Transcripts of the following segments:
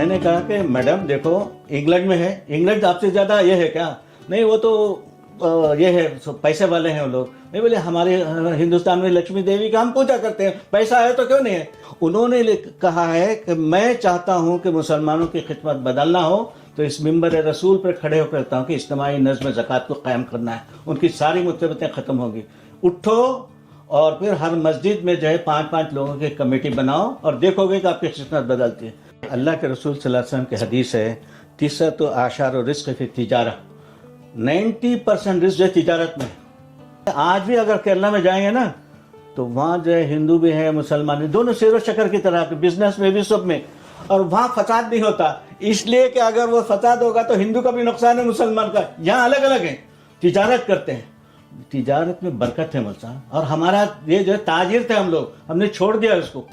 میں نے کہا کہ میڈم دیکھو انگلینڈ میں ہے, انگلینڈ آپ سے زیادہ یہ ہے کیا؟ نہیں وہ تو یہ ہے پیسے والے ہیں وہ لوگ. نہیں بولے ہمارے ہندوستان میں لکشمی دیوی کا ہم پوجا کرتے ہیں, پیسہ ہے تو کیوں نہیں ہے. انہوں نے کہا ہے کہ میں چاہتا ہوں کہ مسلمانوں کی خدمت بدلنا ہو تو اس ممبر رسول پر کھڑے ہو کر کہتا ہوں کہ اجتماعی نظم زکوٰۃ کو قائم کرنا ہے, ان کی ساری مصیبتیں ختم ہوں گی. اٹھو اور پھر ہر مسجد میں جو ہے 5 لوگوں کی کمیٹی بناؤ اور دیکھو گے کہ آپ کی خدمت بدلتی ہے. اللہ کے رسول صلی اللہ علیہ وسلم کی حدیث ہے تیسرۃ اعشار الرزق فی التجارہ, 90% رزق جو ہے تجارت میں. آج بھی اگر کیرلا میں جائیں گے نا تو وہاں جو ہے ہندو بھی ہیں مسلمان بھی, دونوں سیر و شکر کی طرح بزنس میں بھی سب میں, اور وہاں فساد نہیں ہوتا اس لیے کہ اگر وہ فساد ہوگا تو ہندو کا بھی نقصان ہے مسلمان کا. یہاں الگ الگ ہیں, تجارت کرتے ہیں, تجارت میں برکت ہے ملسان. اور ہمارا یہ جو تاجر تھے ہم لوگ, ہم نے چھوڑ دیا اس کو.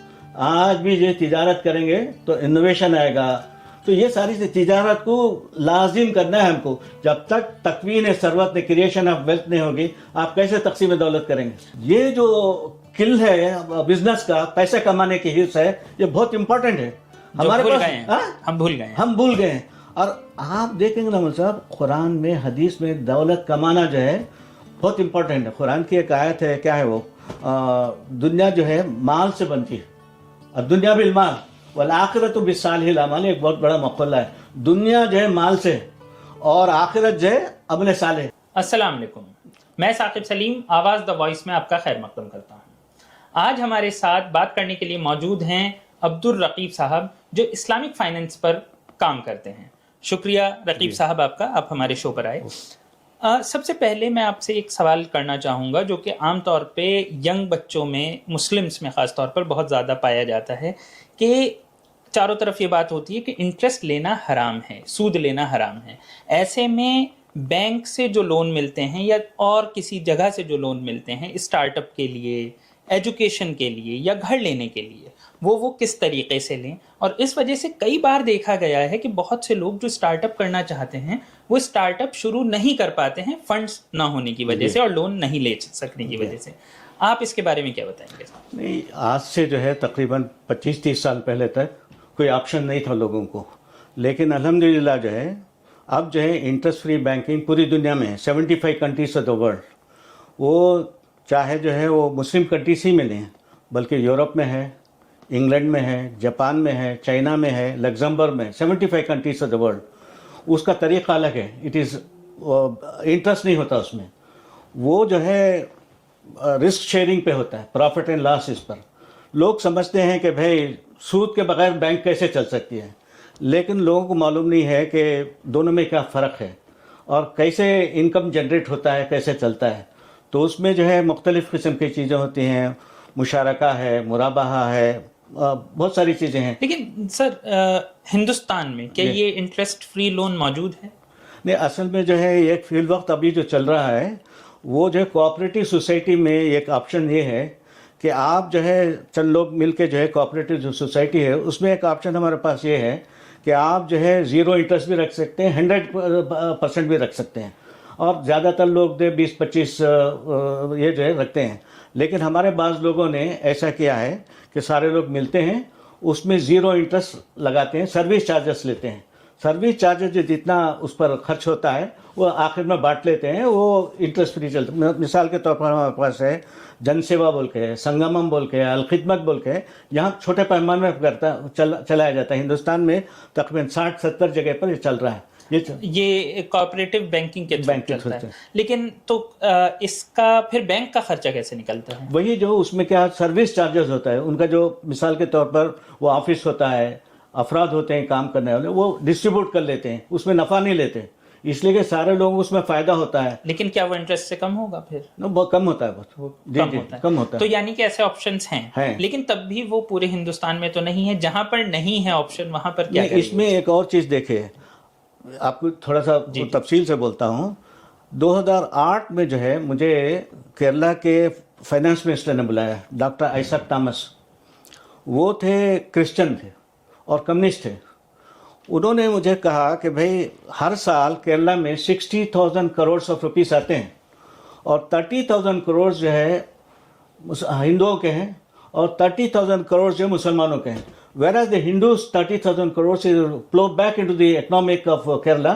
آج بھی یہ تجارت کریں گے تو انوویشن آئے گا. تو یہ ساری تجارت کو لازم کرنا ہے ہم کو. جب تک تکوین ثروت نے کریشن آف ویلتھ نہیں ہوگی آپ کیسے تقسیم دولت کریں گے. یہ جو کل ہے بزنس کا, پیسے کمانے کی حص ہے, یہ بہت امپورٹنٹ ہے. ہمارے پاس ہم بھول گئے ہیں. اور آپ دیکھیں گے نا مول صاحب, قرآن میں حدیث میں دولت کمانا جو ہے بہت امپورٹنٹ ہے. قرآن کی ایک آیت ہے, کیا ہے وہ, دنیا جو ہے مال سے بنتی ہے, اور دنیا بالمال والآخرت بالصالح الاعمال, ایک بہت بڑا مقولہ ہے. دنیا جو ہے مال سے اور آخرت جو ہے عمل صالح. السلام علیکم, میں ثاقب سلیم آواز دا وائس میں آپ کا خیر مقدم کرتا ہوں. آج ہمارے ساتھ بات کرنے کے لیے موجود ہیں عبدالرقیب صاحب, جو اسلامک فائنینس پر کام کرتے ہیں. شکریہ رقیب صاحب آپ کا, آپ ہمارے شو پر آئے. سب سے پہلے میں آپ سے ایک سوال کرنا چاہوں گا جو کہ عام طور پہ ینگ بچوں میں, مسلمس میں خاص طور پر بہت زیادہ پایا جاتا ہے کہ چاروں طرف یہ بات ہوتی ہے کہ انٹرسٹ لینا حرام ہے, سود لینا حرام ہے. ایسے میں بینک سے جو لون ملتے ہیں یا اور کسی جگہ سے جو لون ملتے ہیں اسٹارٹ اپ کے لیے, ایجوکیشن کے لیے یا گھر لینے کے لیے, وہ کس طریقے سے لیں. اور اس وجہ سے کئی بار دیکھا گیا ہے کہ بہت سے لوگ جو اسٹارٹ اپ کرنا چاہتے ہیں وہ اسٹارٹ اپ شروع نہیں کر پاتے ہیں فنڈز نہ ہونے کی وجہ سے اور لون نہیں لے سکنے کی وجہ سے. آپ اس کے بارے میں کیا بتائیں گے؟ نہیں, آج سے جو ہے تقریباً 25-30 سال پہلے تک کوئی آپشن نہیں تھا لوگوں کو, لیکن الحمدللہ جو ہے اب جو ہے انٹرسٹ فری بینکنگ پوری دنیا میں ہے. 75 کنٹریز آف دا ورلڈ, وہ چاہے جو ہے وہ مسلم کنٹریز ہی میں نہیں ہیں بلکہ یورپ میں ہے, انگلینڈ میں ہے, جاپان میں ہے, چائنا میں ہے, لگزمبرگ میں, 75 کنٹریز آف دا ورلڈ. اس کا طریقہ الگ ہے, اٹ از انٹرسٹ نہیں ہوتا اس میں, وہ جو ہے رسک شیئرنگ پہ ہوتا ہے, پروفٹ اینڈ لاس اس پر. لوگ سمجھتے ہیں کہ بھائی سود کے بغیر بینک کیسے چل سکتی ہے, لیکن لوگوں کو معلوم نہیں ہے کہ دونوں میں کیا فرق ہے اور کیسے انکم جنریٹ ہوتا ہے, کیسے چلتا ہے. تو اس میں جو ہے مختلف قسم کی چیزیں ہوتی ہیں, مشارکہ ہے, مرابحہ ہے, بہت ساری چیزیں ہیں. لیکن سر ہندوستان میں کیا یہ انٹرسٹ فری لون موجود ہے؟ نہیں, اصل میں جو ہے ایک فی الوقت ابھی جو چل رہا ہے وہ جو ہے کوآپریٹو سوسائٹی میں ایک آپشن یہ ہے کہ آپ جو ہے چند لوگ مل کے جو ہے کوآپریٹو جو سوسائٹی ہے اس میں ایک آپشن ہمارے پاس یہ ہے کہ آپ جو ہے 0 انٹرسٹ بھی رکھ سکتے ہیں, 100% بھی رکھ سکتے ہیں, اور زیادہ تر لوگ جو 20-25 یہ جو ہے رکھتے ہیں. لیکن ہمارے بعض لوگوں نے ایسا کیا ہے کہ سارے لوگ ملتے ہیں, اس میں 0 انٹرسٹ لگاتے ہیں, سروس چارجز لیتے ہیں. سروس چارجز جو جتنا اس پر خرچ ہوتا ہے وہ آخر میں بانٹ لیتے ہیں, وہ انٹرسٹ فری چلتا ہے. مثال کے طور پر ہمارے پاس ہے جن سیوا بول کے ہے, سنگمم بول کے ہے, الخدمت بول کے ہے, یہاں چھوٹے پیمانے میں چلایا جاتا ہے. ہندوستان میں تقریباً 60-70 جگہ پر یہ چل رہا ہے. یہ کوآپریٹو بینکنگ کے تھرو چلتا ہے. لیکن تو اس کا پھر بینک کا خرچہ کیسے نکلتا ہے؟ وہی جو اس میں کیا سروس چارجز ہوتا ہے ان کا, جو مثال کے طور پر وہ آفس ہوتا ہے, افراد ہوتے ہیں کام کرنے والے, وہ ڈسٹریبیوٹ کر لیتے ہیں, اس میں نفع نہیں لیتے, اس لیے کہ سارے لوگوں کو اس میں فائدہ ہوتا ہے. لیکن کیا وہ انٹرسٹ سے کم ہوگا پھر؟ بہت کم ہوتا ہے, بہت کم ہوتا ہے. تو یعنی کہ ایسے آپشنز ہیں, لیکن تب بھی وہ پورے ہندوستان میں تو نہیں ہے. جہاں پر نہیں ہے آپشن وہاں پر کیا؟ اس میں ایک اور چیز دیکھے, آپ کو تھوڑا سا تفصیل سے بولتا ہوں. 2008 میں جو ہے مجھے کیرلا کے فائنانس منسٹر نے بلایا, ڈاکٹر آئیسک تامس. وہ تھے کرسچن تھے اور کمیونسٹ تھے. انہوں نے مجھے کہا کہ بھائی ہر سال کیرلا میں 60,000 کروڑ آف روپیز آتے ہیں اور 30,000 کروڑ جو ہے ہندوؤں کے ہیں اور 30,000 کروڑ جو مسلمانوں کے ہیں. whereas the Hindus 30,000 crores is flow back into the economic of Kerala,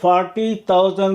40,000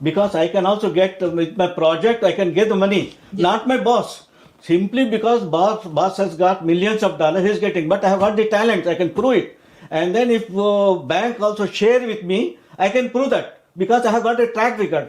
because I can also get with my project, I can get the money, not my boss. Simply because boss has got millions of dollars, he's getting, but I have got the talent, I can prove it. And then if bank also share with me, I can prove that because I have got a track record.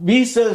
20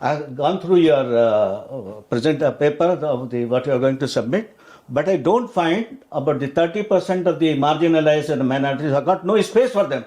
I have gone through your present paper of the what you are going to submit, but I don't find about the 30% of the marginalized and minorities. I got no space for them.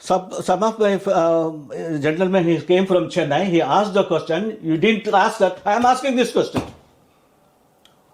some of my gentlemen, he came from Chennai, he asked the question, you didn't ask that, I am asking this question.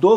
2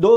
2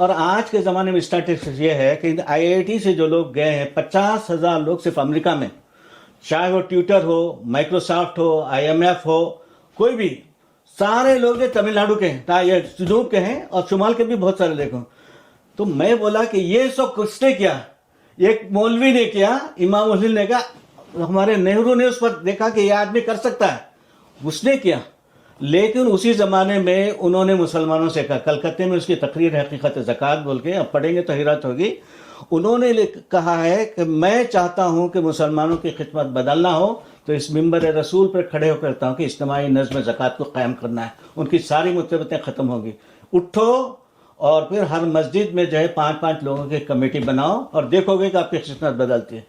اور آج کے زمانے میں statistics یہ ہے کہ IIT سے جو لوگ گئے ہیں 50,000 لوگ صرف امریکہ میں، چاہے وہ ٹیوٹر ہو، مائکروسافٹ ہو، IMF ہو، کوئی بھی، سارے لوگ تمل ناڈو کے ہیں، یہ جنوب کے ہیں اور شمال کے بھی بہت سارے دیکھو. تو میں بولا کہ یہ سب کس نے کیا؟ ایک مولوی نے کیا، امام حسین نے کہا، ہمارے نہرو نے اس پر دیکھا کہ یہ آدمی کر سکتا ہے، اس نے کیا. لیکن اسی زمانے میں انہوں نے مسلمانوں سے کہا، کلکتے میں اس کی تقریر ہے حقیقت زکوٰۃ بول کے، اب پڑھیں گے تو حیرت ہوگی. انہوں نے کہا ہے کہ میں چاہتا ہوں کہ مسلمانوں کی خدمت بدلنا ہو تو اس منبر رسول پر کھڑے ہو کر کہتا ہوں کہ اجتماعی نظم زکوٰۃ کو قائم کرنا ہے، ان کی ساری مصیبتیں ختم ہوگی. اٹھو اور پھر ہر مسجد میں جو ہے 5 لوگوں کی کمیٹی بناؤ اور دیکھو گے کہ آپ کی خدمت بدلتی ہے.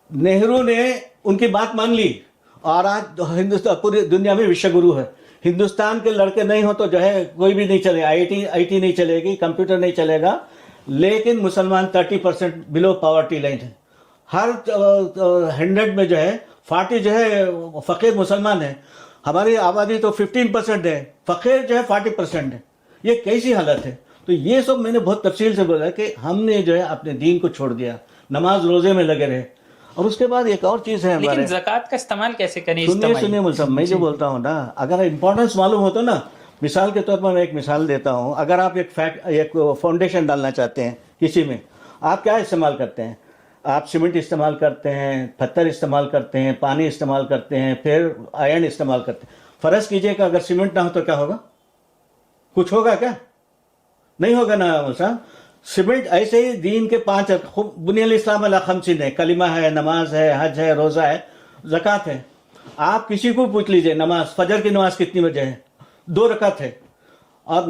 نہرو نے ان کی بات مان لی اور آج ہندوستان پوری دنیا میں وشو گرو ہے. ہندوستان کے لڑکے نہیں ہو تو جو ہے کوئی بھی نہیں چلے، IIT نہیں چلے گی، کمپیوٹر نہیں چلے گا. لیکن مسلمان 30% بلو پاورٹی لائن ہے. ہر 100 میں جو ہے 40 جو ہے فقیر مسلمان ہیں. ہماری آبادی تو 15% ہے، فقیر جو ہے 40% ہے. یہ کیسی حالت ہے؟ تو یہ سب میں نے بہت تفصیل سے بولا کہ ہم نے جو ہے اپنے دین کو چھوڑ دیا، نماز روزے میں لگے رہے. اور اس کے بعد ایک اور چیز ہے ہمارے، لیکن زکوٰۃ کا استعمال کیسے کریں؟ سنیے مول صاحب، میں جو بولتا ہوں نا، اگر امپورٹنس معلوم ہو تو نا، مثال کے طور پر میں ایک مثال دیتا ہوں. اگر آپ ایک فاؤنڈیشن ڈالنا چاہتے ہیں کسی میں، آپ کیا استعمال کرتے ہیں؟ آپ سیمنٹ استعمال کرتے ہیں، پتھر استعمال کرتے ہیں، پانی استعمال کرتے ہیں، پھر آئرن استعمال کرتے ہیں. فرض کیجئے کہ اگر سیمنٹ نہ ہو تو کیا ہوگا؟ کچھ ہوگا کیا؟ نہیں ہوگا نا صاحب. سیمنٹ ایسے ہی دین کے 5 بنی الاسلام علی 5 ہے، کلمہ ہے، نماز ہے، حج ہے، روزہ ہے، زکوٰۃ ہے. آپ کسی کو پوچھ لیجئے نماز، فجر کی نماز کتنی بجے ہے؟ 2 رکعت ہے. اور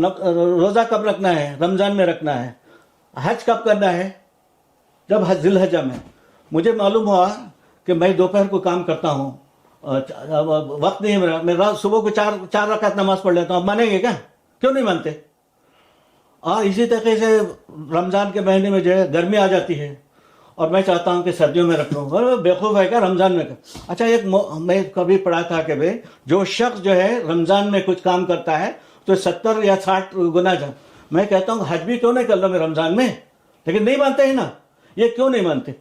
روزہ کب رکھنا ہے؟ رمضان میں رکھنا ہے. حج کب کرنا ہے؟ جب ذی الحجہ میں. مجھے معلوم ہوا کہ میں دوپہر کو کام کرتا ہوں، وقت نہیں ہے میں رات صبح کو 4 رکعت نماز پڑھ لیتا ہوں. آپ مانیں گے کیا؟ کیوں نہیں مانتے؟ اور اسی طریقے سے رمضان کے مہینے میں جو ہے گرمی آ جاتی ہے اور میں چاہتا ہوں کہ سردیوں میں رکھ لوں. بیوقوف ہے کیا رمضان میں؟ اچھا، ایک میں کبھی پڑھا تھا کہ بھائی جو شخص جو ہے رمضان میں کچھ کام کرتا ہے تو 70 یا 60 گنا جا. میں کہتا ہوں حج بھی کیوں نہیں کر لو میں رمضان میں؟ لیکن نہیں مانتے ہیں نا. یہ کیوں نہیں مانتے؟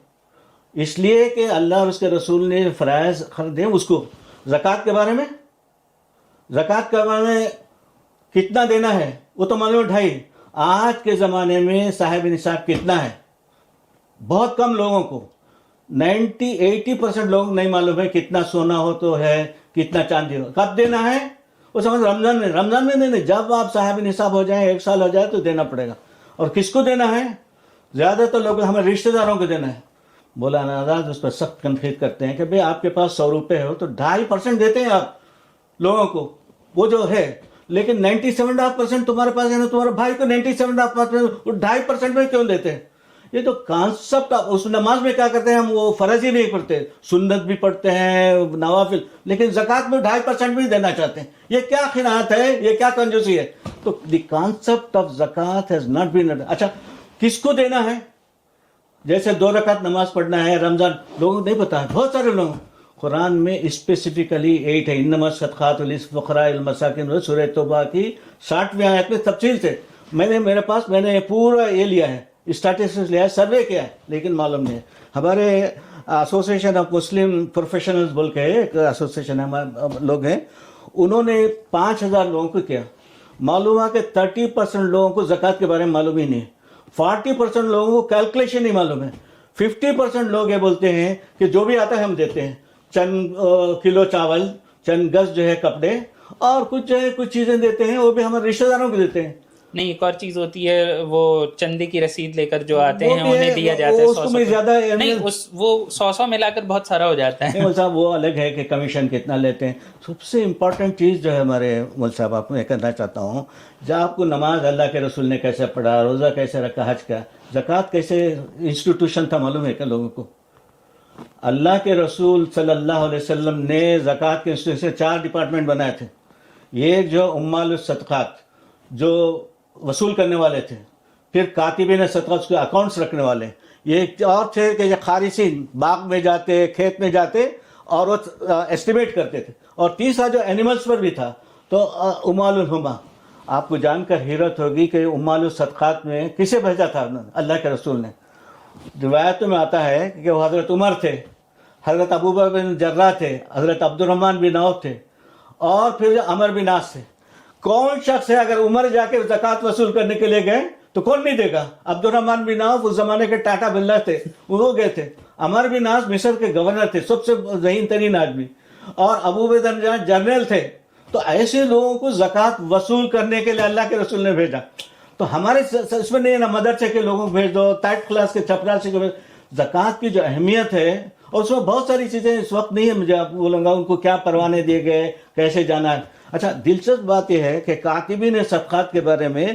اس لیے کہ اللہ اور اس کے رسول نے فرائض دے اس کو. زکوٰۃ کے بارے میں، زکوٰۃ کے بارے میں کتنا دینا ہے وہ تو معلوم 2.5. آج کے زمانے میں صاحب نصاب کتنا ہے؟ بہت کم لوگوں کو، 90-80% لوگ نہیں معلوم ہے کتنا سونا ہو تو ہے، کتنا چاندی ہو. کب دینا ہے؟ وہ سمجھ رمضان میں نہیں. جب آپ صاحب نصاب ہو جائیں، 1 سال ہو جائے تو دینا پڑے گا. اور کس کو دینا ہے؟ زیادہ تر لوگ ہمیں رشتہ داروں کو دینا ہے. مولانا آزاد اس پر سخت تنقید کرتے ہیں کہ بھئی آپ کے پاس 100 روپے ہو تو 2.5% دیتے ہیں آپ لوگوں کو، وہ جو ہے. لیکن 97.5% تمہارے پاس ہے نا، تمہارے بھائی کو 97.5%، 2.5% میں کیوں دیتے ہیں؟ یہ تو کانسیپٹ. اس نماز میں کیا کرتے ہیں ہم؟ وہ فرض ہی نہیں پڑھتے، سنت بھی پڑھتے ہیں، نوافل، لیکن زکوٰۃ میں 2.5% بھی دینا چاہتے ہیں. یہ کیا خیانت ہے؟ یہ کیا کنجوسی ہے؟ تو دی کانسیپٹ آف زکوٰۃ ہیز ناٹ بین. اچھا، کس کو دینا ہے؟ جیسے 2 رکعت نماز پڑھنا ہے رمضان، لوگوں کو نہیں پتا ہے. بہت سارے لوگ قرآن میں اسپیسیفکلی 8 ہے، انما الصدقات للفقراء والمساکین، سورہ توبہ کی 60ویں آیت میں تفصیل سے میرے پاس میں نے پورا یہ لیا ہے، اسٹیٹسٹکس لیا ہے، سروے کیا ہے، لیکن معلوم نہیں ہے. ہمارے ایسوسیشن آف مسلم پروفیشنلز بول کے ایک ایسوسیشن ہمارے لوگ ہیں، انہوں نے 5000 لوگوں کو کیا. معلوم ہے کہ 30% لوگوں کو زکوٰۃ کے بارے میں معلوم ہی نہیں ہے، 40% لوگوں کو کیلکولیشن نہیں معلوم ہے. 50% لوگ یہ بولتے ہیں کہ جو بھی آتا ہے ہم دیتے ہیں، چند کلو چاول، چند گز جو ہے کپڑے، اور کچھ جو ہے کچھ چیزیں دیتے ہیں، وہ بھی ہمارے رشتہ داروں کو دیتے ہیں. نہیں، ایک اور چیز ہوتی ہے، وہ چندے کی رسید لے کر جو آتے ہیں انہیں دیا جاتا ہے. اس کو میں زیادہ نہیں، وہ 100 ملا کر بہت سارا ہو جاتا ہے. مول صاحب وہ الگ ہے کہ کمیشن کتنا لیتے ہیں. سب سے امپورٹنٹ چیز جو ہے ہمارے مول صاحب آپ کو یہ کہنا چاہتا ہوں، جب آپ کو نماز اللہ کے رسول نے کیسے پڑھا، روزہ کیسے رکھا، حج کا، زکوٰۃ کیسے انسٹیٹیوشن تھا معلوم ہے کیا لوگوں کو؟ اللہ کے رسول صلی اللہ علیہ وسلم نے زکوٰۃ کے انسٹیٹیوشن 4 ڈپارٹمنٹ بنائے تھے. یہ جو عمال الصدقات جو وصول کرنے والے تھے، پھر کاتبین صدقات کے اکاؤنٹس رکھنے والے، یہ اور تھے کہ یہ خارسین باغ میں جاتے، کھیت میں جاتے اور وہ ایسٹیمیٹ کرتے تھے، اور تیسرا جو اینیملز پر بھی تھا تو عمال الحما. آپ کو جان کر حیرت ہوگی کہ امال الصدقات میں کسے بھیجا تھا اللہ کے رسول نے؟ روایتوں میں آتا ہے کہ وہ حضرت عمر تھے، حضرت ابوبکر بن جراح تھے، حضرت عبد الرحمن بن عوف تھے، اور پھر عمر بن عاص تھے۔ کون شخص ہے اگر عمر جا کے زکوٰۃ وصول کرنے کے لیے گئے تو کون نہیں دے گا؟ عبد الرحمن بن عوف اس زمانے کے ٹاٹا بلّہ تھے، وہ گئے تھے۔ عمر بن عاص مصر کے گورنر تھے، سب سے ذہین ترین آدمی، اور ابو عبیدہ جنرل تھے۔ تو ایسے لوگوں کو زکوٰۃ وصول کرنے کے لیے اللہ کے رسول نے بھیجا۔ تو ہمارے اس میں نہیں ہے نا مدرسے کے لوگوں کو بھیج دو، تھرڈ کلاس کے چپراسی کو بھیج دو۔ زکوٰۃ کی جو اہمیت ہے، اور اس میں بہت ساری چیزیں اس وقت نہیں ہے، مجھے آپ بولوں گا ان کو کیا پروانے دیے گئے، کیسے جانا ہے۔ اچھا، دلچسپ بات یہ ہے کہ کاتبین صدقات کے بارے میں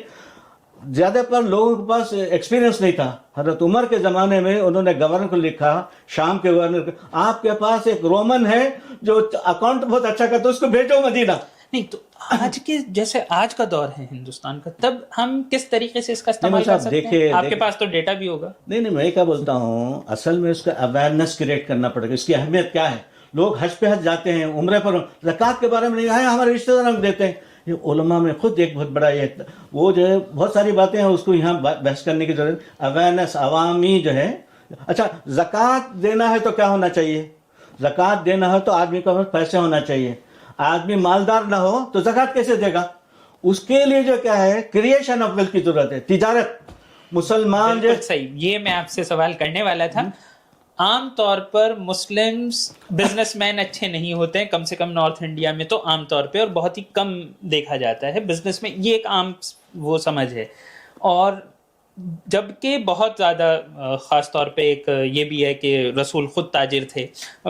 زیادہ پر لوگوں کے پاس ایکسپیرینس نہیں تھا۔ حضرت عمر کے زمانے میں انہوں نے گورنر کو لکھا، شام کے گورنر کو، آپ کے پاس ایک رومن ہے جو اکاؤنٹ بہت اچھا کرتا ہے، اس کو بھیجو مدینہ۔ نہیں تو آج کے جیسے آج کا دور ہے ہندوستان کا، تب ہم کس طریقے سے اس کا استعمال کر سکتے ہیں؟ آپ کے پاس تو ڈیٹا بھی ہوگا۔ نہیں، میں کیا بولتا ہوں، اصل میں اس کا اویئرنیس کریٹ کرنا پڑے گا، اس کی اہمیت کیا ہے۔ لوگ حج پہ حج جاتے ہیں، عمرے پر، زکوٰۃ کے بارے میں نہیں ہے، ہمارے رشتہ داروں کو دیتے ہیں۔ یہ علماء میں خود ایک بہت بڑا یہ وہ جو ہے بہت ساری باتیں ہیں، اس کو یہاں بحث کرنے کی ضرورت، اویئرنیس عوامی جو ہے۔ اچھا، زکوٰۃ دینا ہے تو کیا ہونا چاہیے؟ زکوٰۃ دینا ہے تو آدمی کے پاس پیسے ہونا چاہیے۔ آدمی مالدار نہ ہو تو زکوٰۃ کیسے دے گا؟ اس کے لیے جو کیا ہے، کریشن آف ویلتھ کی ضرورت ہے، تجارت۔ مسلمان جو صحیح، یہ میں آپ سے سوال کرنے والا تھا۔ عام طور پر مسلمز بزنس مین اچھے نہیں ہوتے ہیں، کم سے کم نارتھ انڈیا میں تو عام طور پہ، اور بہت ہی کم دیکھا جاتا ہے بزنس میں، یہ ایک عام وہ سمجھ ہے۔ اور جبکہ بہت زیادہ خاص طور پہ ایک یہ بھی ہے کہ رسول خود تاجر تھے،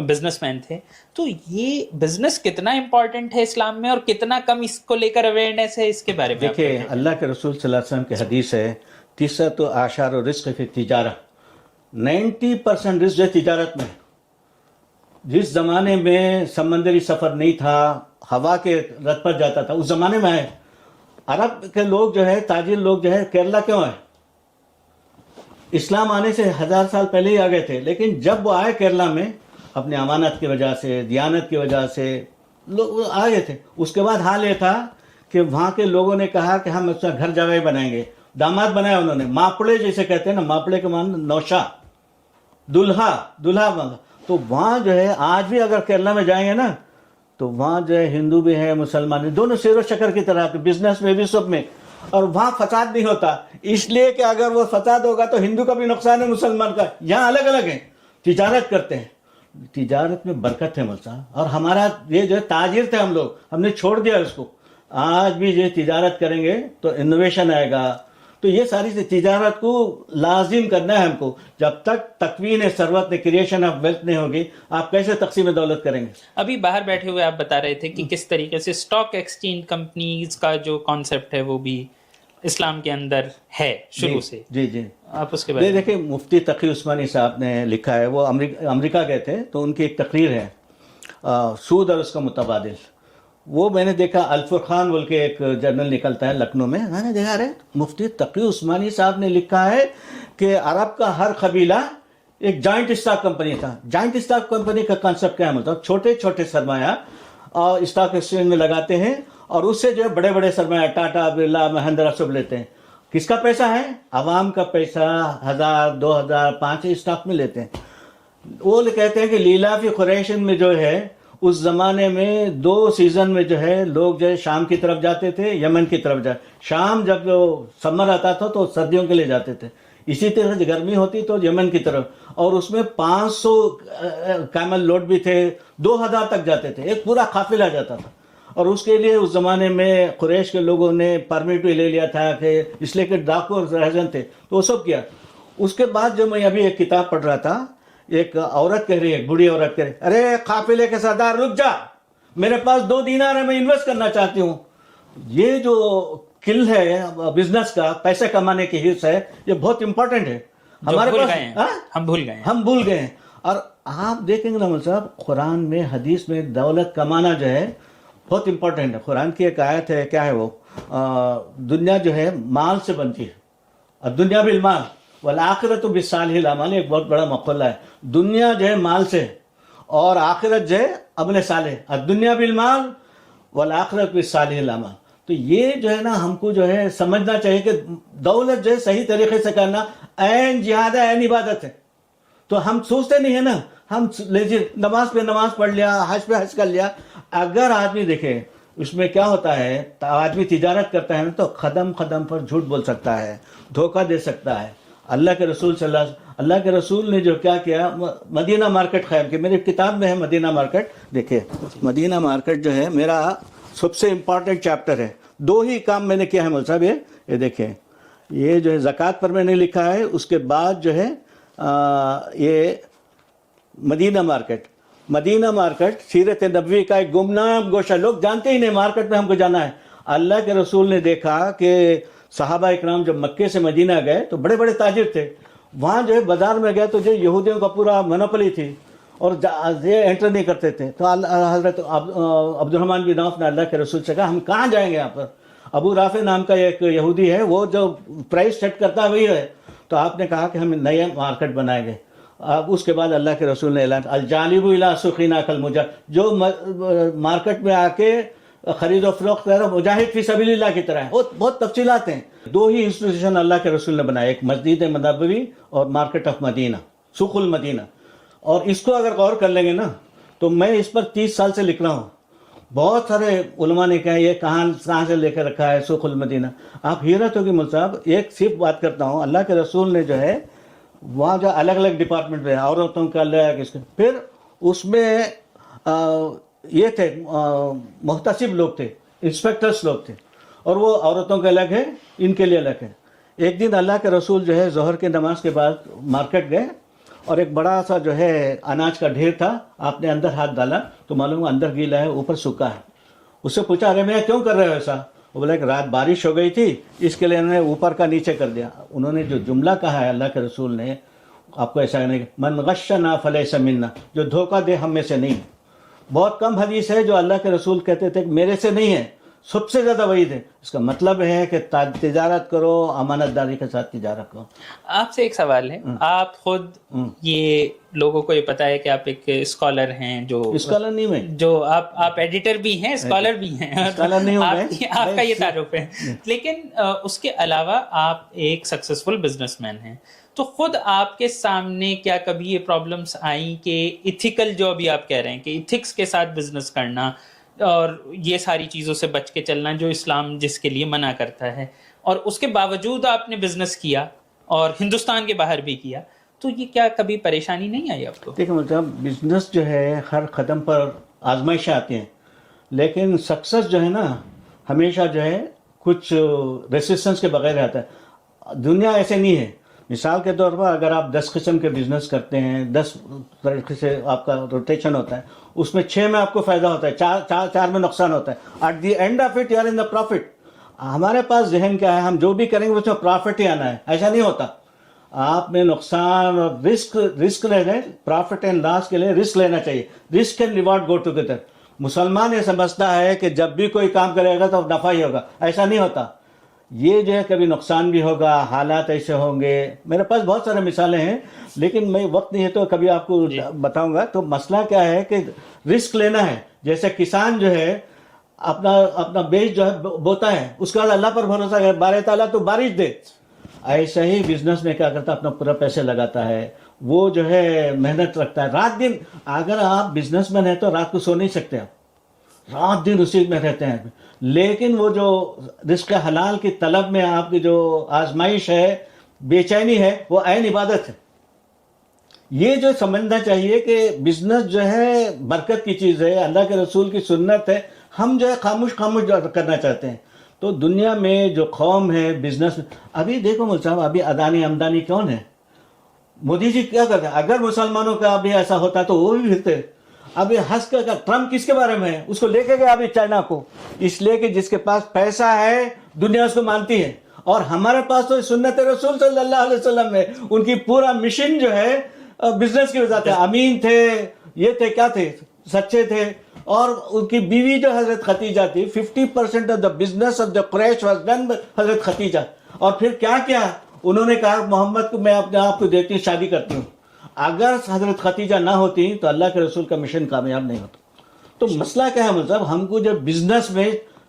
بزنس مین تھے۔ تو یہ بزنس کتنا امپورٹنٹ ہے اسلام میں، اور کتنا کم اس کو لے کر اویئرنیس ہے، اس کے بارے میں دیکھیے، اللہ کے رسول صلی اللہ علیہ وسلم کی حدیث ہے، تیسرۃ اعشار الرزق فی التجارہ، 90% رزق ہے تجارت میں۔ جس زمانے میں سمندری سفر نہیں تھا، ہوا کے رت پر جاتا تھا، اس زمانے میں ہے۔ عرب کے لوگ جو ہے، تاجر لوگ جو ہے، کیرلا کیوں ہے؟ اسلام آنے سے 1000 سال پہلے ہی آ گئے تھے، لیکن جب وہ آئے کیرلا میں اپنے امانت کی وجہ سے، دیانت کی وجہ سے لوگ آ گئے تھے۔ اس کے بعد حال یہ تھا کہ وہاں کے لوگوں نے کہا کہ ہم اس کا گھر جگہ بنائیں گے، داماد بنایا انہوں نے، ماپڑے جیسے کہتے ہیں نا، ماپڑے کے معنی نوشا، دلہا مانگا۔ تو وہاں جو ہے آج بھی اگر کیرلا میں جائیں گے نا، تو وہاں جو ہے ہندو بھی ہے، مسلمان بھی، دونوں شیر و شکر کی طرح، بزنس میں بھی، سب میں۔ اور وہاں فساد نہیں ہوتا، اس لیے کہ اگر وہ فساد ہوگا تو ہندو کا بھی نقصان ہے، مسلمان کا۔ یہاں الگ الگ ہیں، تجارت کرتے ہیں، تجارت میں برکت ہے ملتا۔ اور ہمارا یہ جو تاجر تھے ہم نے چھوڑ دیا اس کو۔ آج بھی یہ تجارت کریں گے تو انوویشن آئے گا۔ تو یہ ساری تجارت کو لازم کرنا ہے ہم کو۔ جب تک تکوین ثروت نے، کریشن آف ویلتھ نہیں ہوگی، آپ کیسے تقسیم دولت کریں گے؟ ابھی باہر بیٹھے ہوئے آپ بتا رہے تھے کہ کس طریقے سے اسٹاک ایکسچینج کمپنیز کا جو کانسیپٹ ہے وہ بھی اسلام کے اندر ہے شروع سے۔ جی آپ اس کے بارے میں دیکھیں، مفتی تقی عثمانی صاحب نے لکھا ہے، وہ امریکہ گئے تھے، تو ان کی ایک تقریر ہے سود اور اس کا متبادل۔ وہ میں نے دیکھا، الفرقان بول کے ایک جرنل نکلتا ہے لکھنؤ میں نے دیکھا، رہے مفتی تقی عثمانی صاحب نے لکھا ہے کہ عرب کا ہر قبیلہ ایک جوائنٹ اسٹاک کمپنی تھا۔ جوائنٹ اسٹاک کمپنی کا کانسیپٹ کیا ہے؟ مطلب چھوٹے چھوٹے سرمایہ اور اسٹاک ایکسچینج میں لگاتے ہیں، اور اس سے جو ہے بڑے بڑے سرمایہ ٹاٹا، برلا، مہندرا سب لیتے ہیں۔ کس کا پیسہ ہے؟ عوام کا پیسہ، 1000، 2000، 5 اسٹاک میں لیتے ہیں۔ وہ کہتے ہیں کہ لیلا فی قریشن میں جو ہے، اس زمانے میں 2 سیزن میں جو ہے لوگ جو ہے شام کی طرف جاتے تھے، یمن کی طرف شام جب جو سمر آتا تھا تو سردیوں کے لیے جاتے تھے، اسی طرح سے گرمی ہوتی تو یمن کی طرف، اور اس میں 500 کیمل لوڈ بھی تھے، 2000 تک جاتے تھے، ایک پورا قافلہ جاتا تھا۔ اور اس کے لیے اس زمانے میں قریش کے لوگوں نے پرمٹ بھی لے لیا تھا، کہ اس لیے کہ ڈاکو اور رہزن تھے، تو وہ سب کیا۔ اس کے بعد جو میں ابھی ایک کتاب پڑھ رہا تھا، ایک عورت کہہ رہی ہے، ایک بوڑھی عورت کہہ رہی ہے، ارے قافلے کے سردار رک جا، میرے پاس 2 دینار ہے، میں انویسٹ کرنا چاہتی ہوں۔ یہ جو کل ہے بزنس کا، پیسے کمانے کی حص ہے، یہ بہت امپورٹنٹ ہے ہمارے پاس۔ ہم بھول گئے ہیں۔ اور آپ دیکھیں گے نا مول صاحب، قرآن میں، حدیث میں دولت کمانا جو ہے بہت امپورٹنٹ ہے۔ قرآن کی ایک آیت ہے، کیا ہے وہ؟ دنیا جو ہے مال سے بنتی ہے، اور دنیا بالمال والآخرت بالصالح الاعمال، ایک بہت بڑا مقولہ ہے۔ دنیا جو ہے مال سے، اور آخرت جو ہے عمل صالح، الدنیا بالمال والآخرت بالصالح الاعمال۔ تو یہ جو ہے نا ہم کو جو ہے سمجھنا چاہیے کہ دولت جو ہے صحیح طریقے سے کرنا عین جہاد ہے، عین عبادت ہے. تو ہم سوچتے نہیں ہیں نا، ہم نماز پہ نماز پڑھ لیا، حج پہ حج کر لیا. اگر آدمی دیکھے اس میں کیا ہوتا ہے، آدمی تجارت کرتا ہے نا تو قدم قدم پر جھوٹ بول سکتا ہے، دھوکہ دے سکتا ہے. اللہ کے رسول صلی اللہ کے رسول نے جو کیا کیا، مدینہ مارکیٹ قائم کی. میری کتاب میں ہے مدینہ مارکیٹ. دیکھیں مدینہ مارکیٹ جو ہے میرا سب سے امپورٹنٹ چیپٹر ہے. 2 ہی کام میں نے کیا ہے مول صاحب. یہ دیکھیں، یہ جو ہے زکوٰۃ پر میں نے لکھا ہے. اس کے بعد جو ہے یہ مدینہ مارکیٹ سیرت نبوی کا ایک گمنام گوشہ. لوگ جانتے ہی نہیں مارکیٹ میں ہم کو جانا ہے. اللہ کے رسول نے دیکھا کہ صحابہ اکرام جب مکے سے مدینہ گئے تو بڑے بڑے تاجر تھے. وہاں جو ہے بازار میں گئے تو جو یہودیوں کا پورا منوپلی تھی اور یہ انٹر نہیں کرتے تھے. تو حضرت عبد الرحمن بن عوف نے اللہ کے رسول سے کہا ہم کہاں جائیں گے یہاں پر. ابو رافع نام کا ایک یہودی ہے، وہ جو پرائس سیٹ کرتا ہے وہی ہے. تو آپ نے کہا کہ ہم نئے مارکیٹ بنائیں گے. اب اس کے بعد اللہ کے رسول نے اعلان الجالب الی سخینا کالمجاہد، جو مارکیٹ میں آ کے خرید و فروخت کر رہا مجاہد فی سبیل اللہ کی طرح ہے. بہت تفصیلات ہیں. 2 ہی انسٹیٹیوشن اللہ کے رسول نے بنائے، ایک مسجد نبوی اور مارکیٹ آف مدینہ، سوق المدینہ. اور اس کو اگر غور کر لیں گے نا تو میں اس پر 30 سال سے لکھ رہا ہوں. بہت سارے علماء نے کہا یہ کہاں سے لے کر رکھا ہے سوق المدینہ. آپ حیرت ہوگی مول صاحب، ایک صرف بات کرتا ہوں. اللہ کے رسول نے جو ہے وہاں جو الگ الگ ڈپارٹمنٹ میں عورتوں کا الگ، پھر اس میں یہ تھے محتسب لوگ تھے، انسپیکٹرس لوگ تھے، اور وہ عورتوں کے الگ ہے، ان کے لیے الگ ہے. ایک دن اللہ کے رسول جو ہے ظہر کی نماز کے بعد مارکیٹ گئے اور ایک بڑا سا جو ہے اناج کا ڈھیر تھا. آپ نے اندر ہاتھ ڈالا تو معلوم ہے اندر گیلا ہے اوپر سوکھا ہے. اس سے پوچھا ارے میں کیوں کر رہے ہو ایسا؟ وہ بولا کہ رات بارش ہو گئی تھی اس کے لیے انہوں نے اوپر کا نیچے کر دیا. انہوں نے جو جملہ کہا ہے اللہ کے رسول نے، آپ کو ایسا کہنے کہ من غشنا فلیس منا، جو دھوکہ دے ہم میں سے نہیں. بہت کم حدیث ہے جو اللہ کے رسول کہتے تھے کہ میرے سے نہیں ہے، سب سے زیادہ وعید ہے. اس کا مطلب ہے کہ تجارت کرو، امانت داری کے ساتھ تجارت کرو. آپ سے ایک سوال ہے، آپ خود یہ لوگوں کو یہ پتا ہے کہ آپ ایک اسکالر ہیں، جو اسکالر نہیں میں، جو آپ ایڈیٹر بھی ہیں، اسکالر بھی ہیں، اسکالر نہیں ہوں میں، آپ کا یہ تعارف ہے. لیکن اس کے علاوہ آپ ایک سکسیسفل بزنس مین ہیں. تو خود آپ کے سامنے کیا کبھی یہ پرابلمس آئیں کہ ایتھیکل، جو ابھی آپ کہہ رہے ہیں کہ ایتھکس کے ساتھ بزنس کرنا اور یہ ساری چیزوں سے بچ کے چلنا جو اسلام جس کے لیے منع کرتا ہے، اور اس کے باوجود آپ نے بزنس کیا اور ہندوستان کے باہر بھی کیا، تو یہ کیا کبھی پریشانی نہیں آئی آپ کو؟ دیکھیں مطلب بزنس جو ہے ہر قدم پر آزمائشیں آتی ہیں، لیکن سکسس جو ہے نا ہمیشہ جو ہے کچھ ریسسٹنس کے بغیر آتا ہے. دنیا ایسے نہیں ہے. مثال کے طور پر اگر آپ 10 قسم کے بزنس کرتے ہیں، 10 طریقے سے آپ کا روٹیشن ہوتا ہے، اس میں 6 میں آپ کو فائدہ ہوتا ہے، 4 میں نقصان ہوتا ہے. At the end of it you are in the profit. ہمارے پاس ذہن کیا ہے، ہم جو بھی کریں گے اس میں پروفٹ ہی آنا ہے. ایسا نہیں ہوتا. آپ میں نقصان اور رسک لے رہے، پروفٹ اینڈ لاس کے لیے رسک لینا چاہیے. Risk and reward go together. مسلمان یہ سمجھتا ہے کہ جب بھی کوئی کام کرے گا تو نفع ہی ہوگا. ایسا نہیں ہوتا. یہ جو ہے کبھی نقصان بھی ہوگا، حالات ایسے ہوں گے. میرے پاس بہت سارے مثالیں ہیں لیکن میں وقت نہیں ہے تو کبھی آپ کو بتاؤں گا. تو مسئلہ کیا ہے کہ رسک لینا ہے. جیسے کسان جو ہے اپنا بیج جو ہے بوتا ہے، اس کے بعد اللہ پر بھروسہ کرے، بارے تعالیٰ تو بارش دے. ایسا ہی بزنس میں کیا کرتا ہے، اپنا پورا پیسے لگاتا ہے، وہ جو ہے محنت رکھتا ہے رات دن. اگر آپ بزنس مین ہیں تو رات کو سو نہیں سکتے، آپ رات دن اسی میں رہتے ہیں. لیکن وہ جو رزق حلال کی طلب میں آپ کی جو آزمائش ہے، بے چینی ہے، وہ عین عبادت ہے. یہ جو سمجھنا چاہیے کہ بزنس جو ہے برکت کی چیز ہے، اللہ کے رسول کی سنت ہے. ہم جو ہے خاموش کرنا چاہتے ہیں. تو دنیا میں جو قوم ہے بزنس، ابھی دیکھو مول صاحب، ابھی ادانی امدانی کون ہے؟ مودی جی کیا کرتے ہیں؟ اگر مسلمانوں کا ابھی ایسا ہوتا تو وہ بھی پھرتے. ابھی ہنس کر ٹرمپ کس کے بارے میں ہے؟ اس کو لے کے گیا ابھی چائنا کو، اس لیے کہ جس کے پاس پیسہ ہے دنیا اس کو مانتی ہے. اور ہمارے پاس تو سنت رسول صلی اللہ علیہ وسلم ہے. ان کی پورا مشن جو ہے بزنس کی وجہ سے. امین تھے، یہ تھے، کیا تھے، سچے تھے. اور ان کی بیوی جو حضرت ختیجہ تھی، 50% of the business of the Quraysh was done by حضرت ختیجہ. اور پھر کیا کیا انہوں نے کہا، محمد کو میں اپنے آپ کو دیتی ہوں، شادی کرتی ہوں. اگر حضرت ختیجہ نہ ہوتی تو اللہ کے رسول کا مشن کامیاب نہیں ہوتا. تو مسئلہ کیا ہے مطلب، ہم کو جب بزنس میں